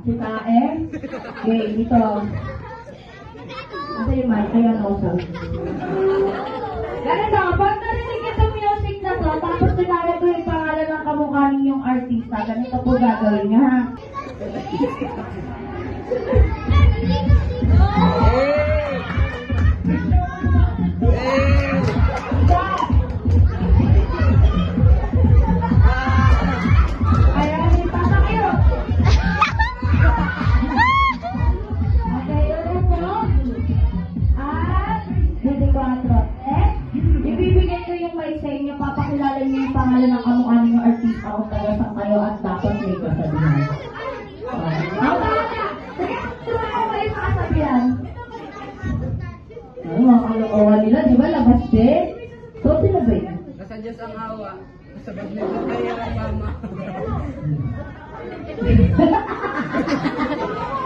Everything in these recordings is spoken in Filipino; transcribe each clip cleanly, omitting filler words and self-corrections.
Sitae. Okay, dito. Asa yung mic? Ayan, also. Ganito, pag narinig itong music na to, tapos tinawag ko yung pangalan ng kamukha ninyong artista, ganito po gagawin niya, ha? Ibibigay ko yung may sa inyo, papakilala niyo yung pangalan ng kamukha niyo artista kung taga-saan kayo at dapat may kasabihan. Ang tama niya! Sige, tuwa ko kayo sa kasabihan. Ano, mga kalokohan nila, di ba? Labas din. So, sino ba yun? Nasa Diyos ang awa. Nasa bagay ng kaya ang mama.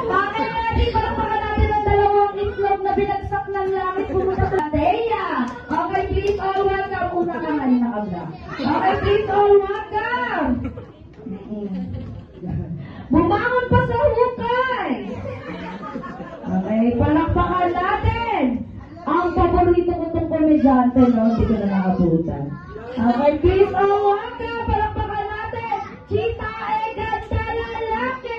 Bakit natin palakpakan natin ang dalawang itlog na binagsak ng langit pumunta sa Teya? Okay, please all welcome. Una ka nga rin nakabla. Okay, please all welcome. Bumangon pa sa hukay. Okay, palakpakan natin. Ang paborito ko itong komedyante, no? Hindi ko na nakabutan. Okay, please all welcome. Palakpakan natin. Chita Ganda Lalaki.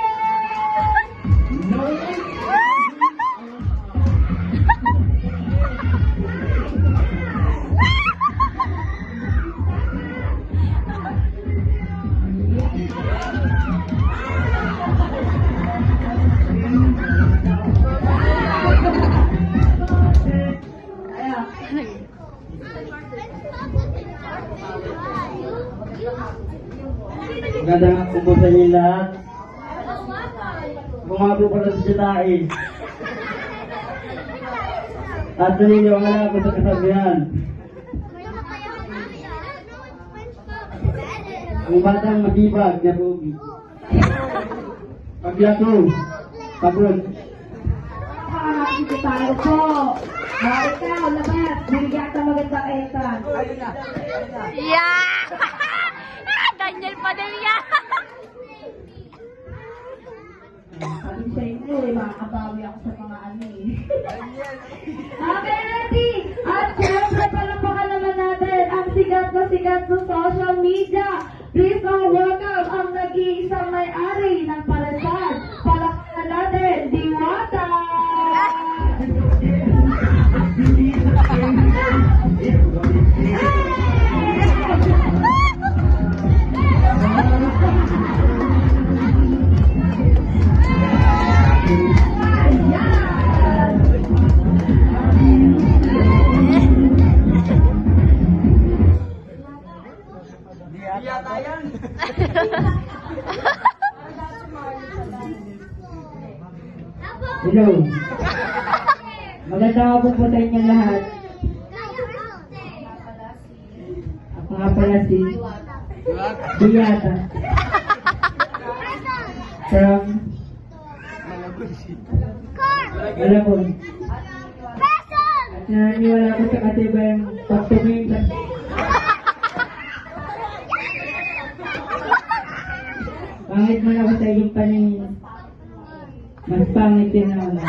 Magandang hapon po sa inyo lahat. Bumabo ko na sa Sitae. At naniniwala ko sa kasabihan. Ang batang matibag na pugi. Paglato, pagod. Dito tayo po. Ikaw, labas. Bigyan ka magandang etan. Yeah! Daniel Padilla! Sabi sa inyo, makakabawi ako sa mga ano eh. Okay, ready? At syempre, palapakan naman natin ang sikat na sikat sa social media. Please all welcome ang nag-iisang may-ari ng Parasal. Palakpakan natin, Diwata! Hello. Magandang hapon po sa inyo lahat. Ako nga pala si Diwata. From Malabon. At naniniwala ko sa katibayang pagtuming. Pangit man ako sa iyong paningin. Mas pangit din ako.